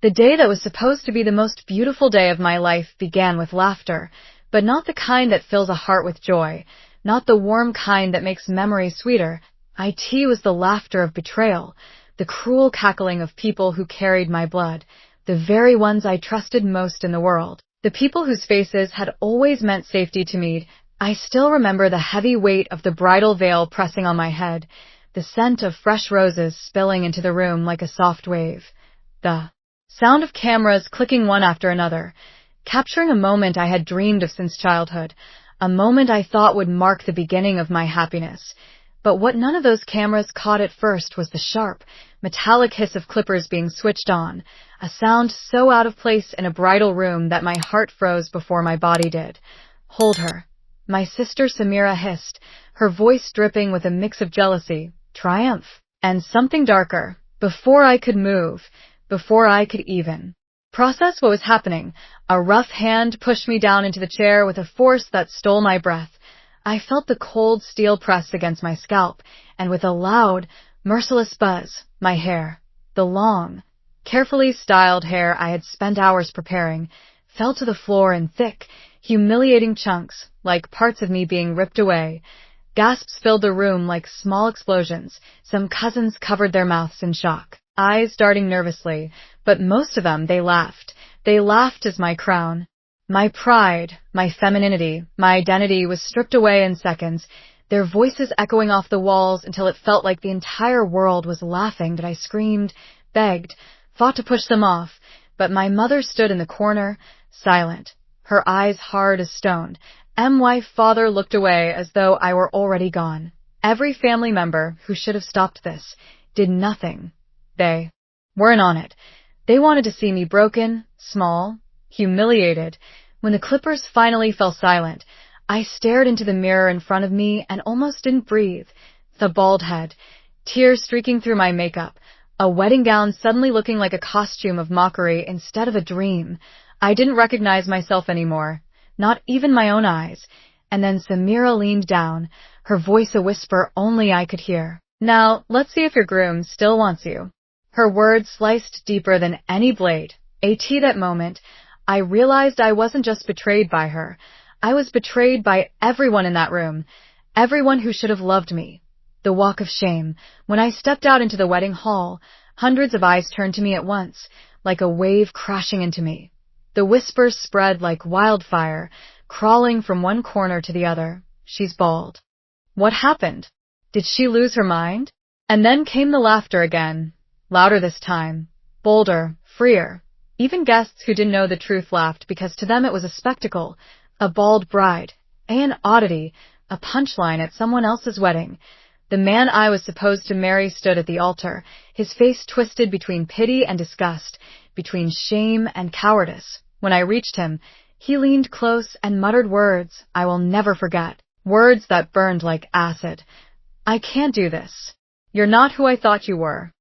The day that was supposed to be the most beautiful day of my life began with laughter, but not the kind that fills a heart with joy, not the warm kind that makes memories sweeter. It was the laughter of betrayal, the cruel cackling of people who carried my blood, the very ones I trusted most in the world, the people whose faces had always meant safety to me. I still remember the heavy weight of the bridal veil pressing on my head, the scent of fresh roses spilling into the room like a soft wave, the sound of cameras clicking one after another, capturing a moment I had dreamed of since childhood, a moment I thought would mark the beginning of my happiness. But what none of those cameras caught at first was the sharp, metallic hiss of clippers being switched on, a sound so out of place in a bridal room that my heart froze before my body did. "Hold her," my sister Samira hissed, her voice dripping with a mix of jealousy, triumph, and something darker. Before I could move, before I could even process what was happening, a rough hand pushed me down into the chair with a force that stole my breath. I felt the cold steel press against my scalp, and with a loud, merciless buzz, my hair, the long, carefully styled hair I had spent hours preparing, fell to the floor in thick, humiliating chunks, like parts of me being ripped away. Gasps filled the room like small explosions. Some cousins covered their mouths in shock, eyes darting nervously, but most of them, they laughed. They laughed as my crown, my pride, my femininity, my identity was stripped away in seconds, their voices echoing off the walls until it felt like the entire world was laughing that I screamed, begged, fought to push them off. But my mother stood in the corner, silent, her eyes hard as stone. My father looked away as though I were already gone. Every family member who should have stopped this did nothing. They weren't on it. They wanted to see me broken, small, humiliated. When the clippers finally fell silent, I stared into the mirror in front of me and almost didn't breathe. The bald head, tears streaking through my makeup, a wedding gown suddenly looking like a costume of mockery instead of a dream. I didn't recognize myself anymore, not even my own eyes. And then Samira leaned down, her voice a whisper only I could hear. "Now, let's see if your groom still wants you." Her words sliced deeper than any blade. That moment, I realized I wasn't just betrayed by her. I was betrayed by everyone in that room, everyone who should have loved me. The walk of shame. When I stepped out into the wedding hall, hundreds of eyes turned to me at once, like a wave crashing into me. The whispers spread like wildfire, crawling from one corner to the other. "She's bald." What happened? Did she lose her mind? And then came the laughter again, louder this time, bolder, freer. Even guests who didn't know the truth laughed because to them it was a spectacle, a bald bride, an oddity, a punchline at someone else's wedding. The man I was supposed to marry stood at the altar, his face twisted between pity and disgust, between shame and cowardice. When I reached him, he leaned close and muttered words I will never forget, words that burned like acid. "I can't do this. You're not who I thought you were."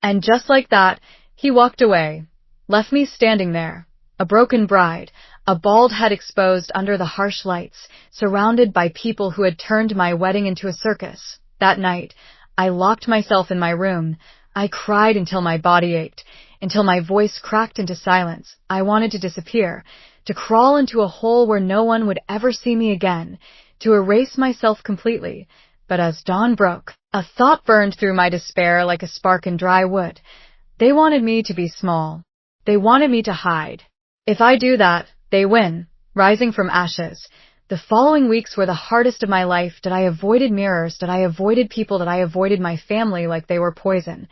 And just like that, he walked away, left me standing there, a broken bride, a bald head exposed under the harsh lights, surrounded by people who had turned my wedding into a circus. That night, I locked myself in my room. I cried until my body ached, until my voice cracked into silence. I wanted to disappear, to crawl into a hole where no one would ever see me again, to erase myself completely. But as dawn broke, a thought burned through my despair like a spark in dry wood. They wanted me to be small. They wanted me to hide. If I do that, they win, rising from ashes. The following weeks were the hardest of my life. That I avoided mirrors, that I avoided people, that I avoided my family like they were poison.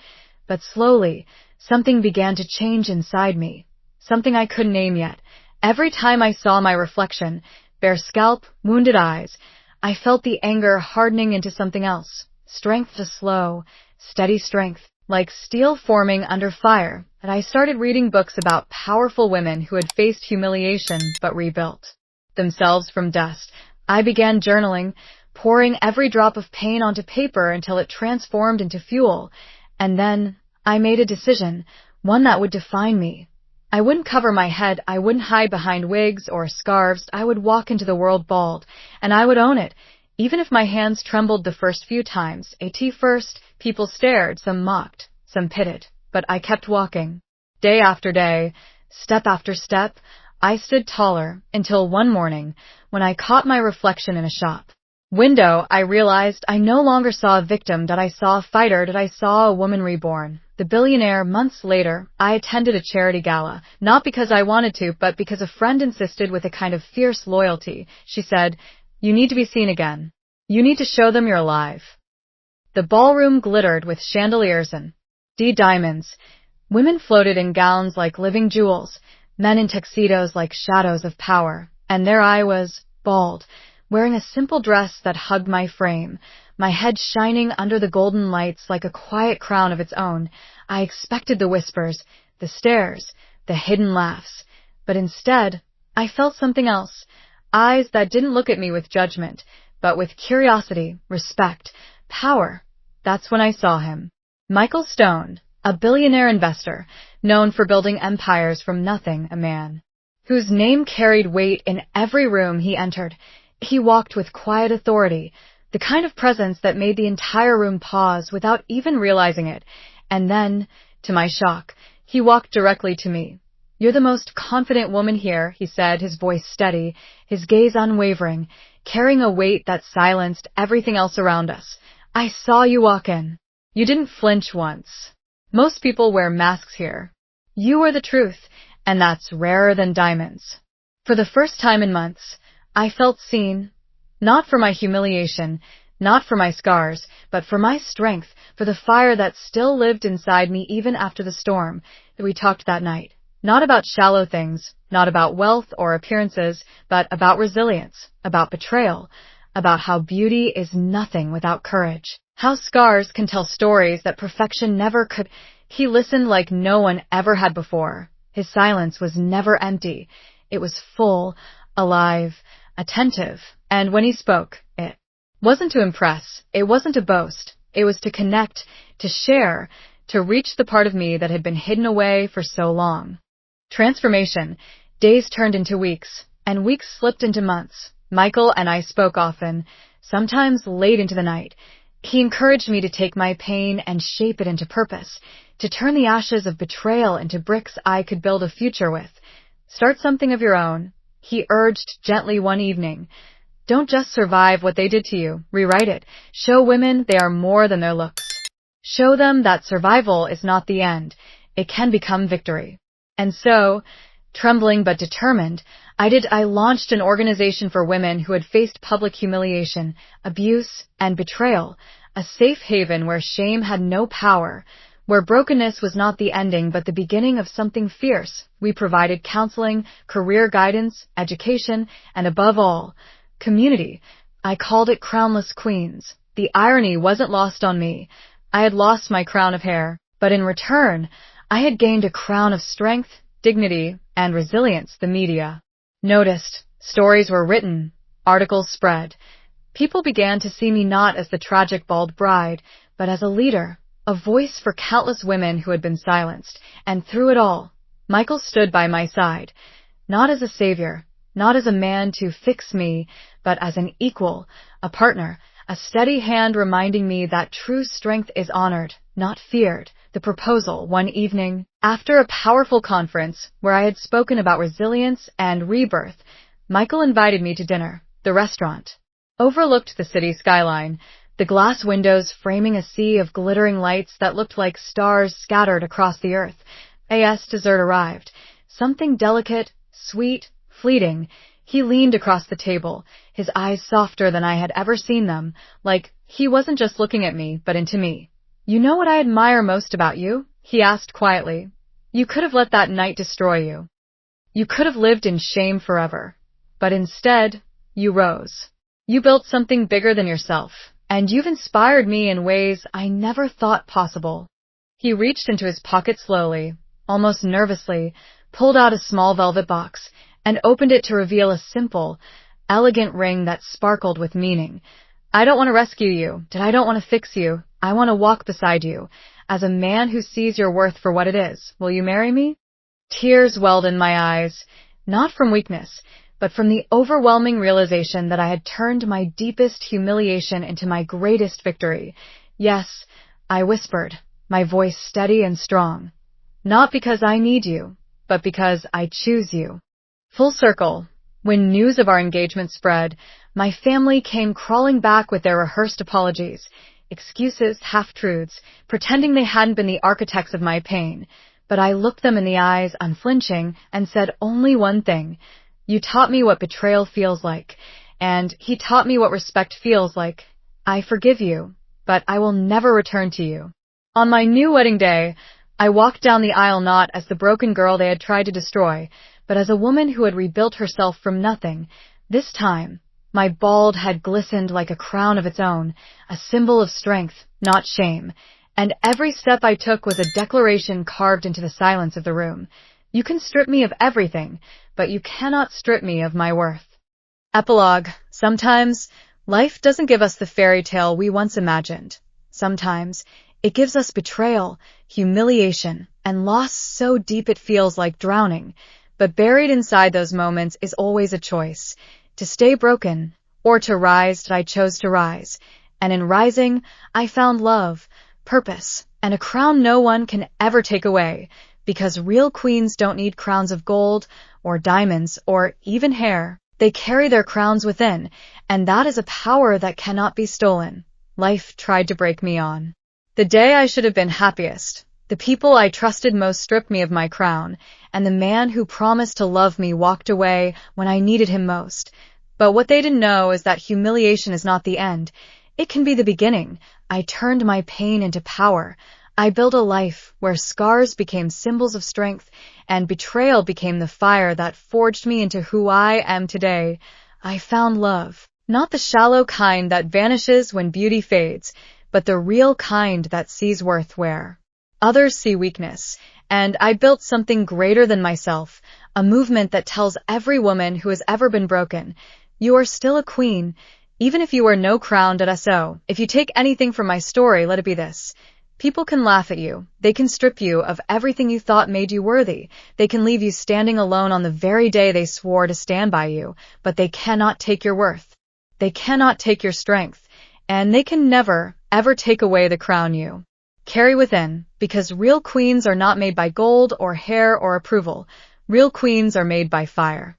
But slowly, something began to change inside me, something I couldn't name yet. Every time I saw my reflection, bare scalp, wounded eyes, I felt the anger hardening into something else, strength to slow, steady strength, like steel forming under fire. And I started reading books about powerful women who had faced humiliation but rebuilt themselves from dust. I began journaling, pouring every drop of pain onto paper until it transformed into fuel. And then I made a decision, one that would define me. I wouldn't cover my head, I wouldn't hide behind wigs or scarves, I would walk into the world bald, and I would own it, even if my hands trembled the first few times. First, people stared, some mocked, some pitted, but I kept walking. Day after day, step after step, I stood taller until one morning when I caught my reflection in a shop window. I realized I no longer saw a victim, that I saw a fighter, that I saw a woman reborn. The billionaire. Months later, I attended a charity gala, not because I wanted to, but because a friend insisted with a kind of fierce loyalty. She said, "You need to be seen again. You need to show them you're alive." The ballroom glittered with chandeliers and diamonds. Women floated in gowns like living jewels, men in tuxedos like shadows of power, and there I was, bald, wearing a simple dress that hugged my frame, my head shining under the golden lights like a quiet crown of its own. I expected the whispers, the stares, the hidden laughs, but instead, I felt something else. Eyes that didn't look at me with judgment, but with curiosity, respect, power. That's when I saw him. Michael Stone, a billionaire investor, known for building empires from nothing, a man whose name carried weight in every room he entered. He walked with quiet authority, the kind of presence that made the entire room pause without even realizing it. And then, to my shock, he walked directly to me. "You're the most confident woman here," he said, his voice steady, his gaze unwavering, carrying a weight that silenced everything else around us. "I saw you walk in. You didn't flinch once. Most people wear masks here. You were the truth, and that's rarer than diamonds." For the first time in months, I felt seen, not for my humiliation, not for my scars, but for my strength, for the fire that still lived inside me even after the storm. That we talked that night. Not about shallow things, not about wealth or appearances, but about resilience, about betrayal, about how beauty is nothing without courage, how scars can tell stories that perfection never could. He listened like no one ever had before. His silence was never empty. It was full, alive, attentive, and when he spoke, it wasn't to impress, it wasn't to boast, it was to connect, to share, to reach the part of me that had been hidden away for so long. Transformation. Days turned into weeks, and weeks slipped into months. Michael and I spoke often, sometimes late into the night. He encouraged me to take my pain and shape it into purpose, to turn the ashes of betrayal into bricks I could build a future with. "Start something of your own," he urged gently one evening. "Don't just survive what they did to you, rewrite it. Show women they are more than their looks. Show them that survival is not the end, it can become victory." And so, trembling but determined, I launched an organization for women who had faced public humiliation, abuse, and betrayal, a safe haven where shame had no power, where brokenness was not the ending but the beginning of something fierce. We provided counseling, career guidance, education, and above all, community. I called it Crownless Queens. The irony wasn't lost on me. I had lost my crown of hair, but in return, I had gained a crown of strength, dignity, and resilience. The media noticed, stories were written, articles spread. People began to see me not as the tragic bald bride, but as a leader, a voice for countless women who had been silenced. And through it all, Michael stood by my side, not as a savior, not as a man to fix me, but as an equal, a partner, a steady hand reminding me that true strength is honored, not feared. The proposal. One evening, after a powerful conference where I had spoken about resilience and rebirth, Michael invited me to dinner. The restaurant overlooked the city skyline, the glass windows framing a sea of glittering lights that looked like stars scattered across the earth. As dessert arrived, something delicate, sweet, fleeting. He leaned across the table, his eyes softer than I had ever seen them, like he wasn't just looking at me, but into me. "You know what I admire most about you?" he asked quietly. "You could have let that night destroy you. You could have lived in shame forever. But instead, you rose. You built something bigger than yourself, and you've inspired me in ways I never thought possible." He reached into his pocket slowly, almost nervously, pulled out a small velvet box, and opened it to reveal a simple, elegant ring that sparkled with meaning. "I don't want to rescue you, I don't want to fix you. I want to walk beside you, as a man who sees your worth for what it is. Will you marry me?" Tears welled in my eyes, not from weakness, but from the overwhelming realization that I had turned my deepest humiliation into my greatest victory. "Yes," I whispered, my voice steady and strong. Not because I need you, but because I choose you. Full circle. When news of our engagement spread, my family came crawling back with their rehearsed apologies, excuses, half-truths, pretending they hadn't been the architects of my pain. But I looked them in the eyes, unflinching, and said only one thing. You taught me what betrayal feels like, and he taught me what respect feels like. I forgive you, but I will never return to you. On my new wedding day, I walked down the aisle not as the broken girl they had tried to destroy, but as a woman who had rebuilt herself from nothing. This time, my bald head glistened like a crown of its own, a symbol of strength, not shame, and every step I took was a declaration carved into the silence of the room. You can strip me of everything, but you cannot strip me of my worth. Epilogue. Sometimes, life doesn't give us the fairy tale we once imagined. Sometimes, it gives us betrayal, humiliation, and loss so deep it feels like drowning. But buried inside those moments is always a choice. To stay broken, or to rise. I chose to rise. And in rising, I found love, purpose, and a crown no one can ever take away. Because real queens don't need crowns of gold, or diamonds, or even hair. They carry their crowns within, and that is a power that cannot be stolen. Life tried to break me on. The day I should have been happiest, the people I trusted most stripped me of my crown, and the man who promised to love me walked away when I needed him most. But what they didn't know is that humiliation is not the end. It can be the beginning. I turned my pain into power. I built a life where scars became symbols of strength, and betrayal became the fire that forged me into who I am today. I found love, not the shallow kind that vanishes when beauty fades, but the real kind that sees worth where others see weakness. And I built something greater than myself, a movement that tells every woman who has ever been broken, you are still a queen, even if you wear no crown. So, if you take anything from my story, let it be this. People can laugh at you. They can strip you of everything you thought made you worthy. They can leave you standing alone on the very day they swore to stand by you, but they cannot take your worth. They cannot take your strength, and they can never, ever take away the crown you carry within, because real queens are not made by gold or hair or approval. Real queens are made by fire.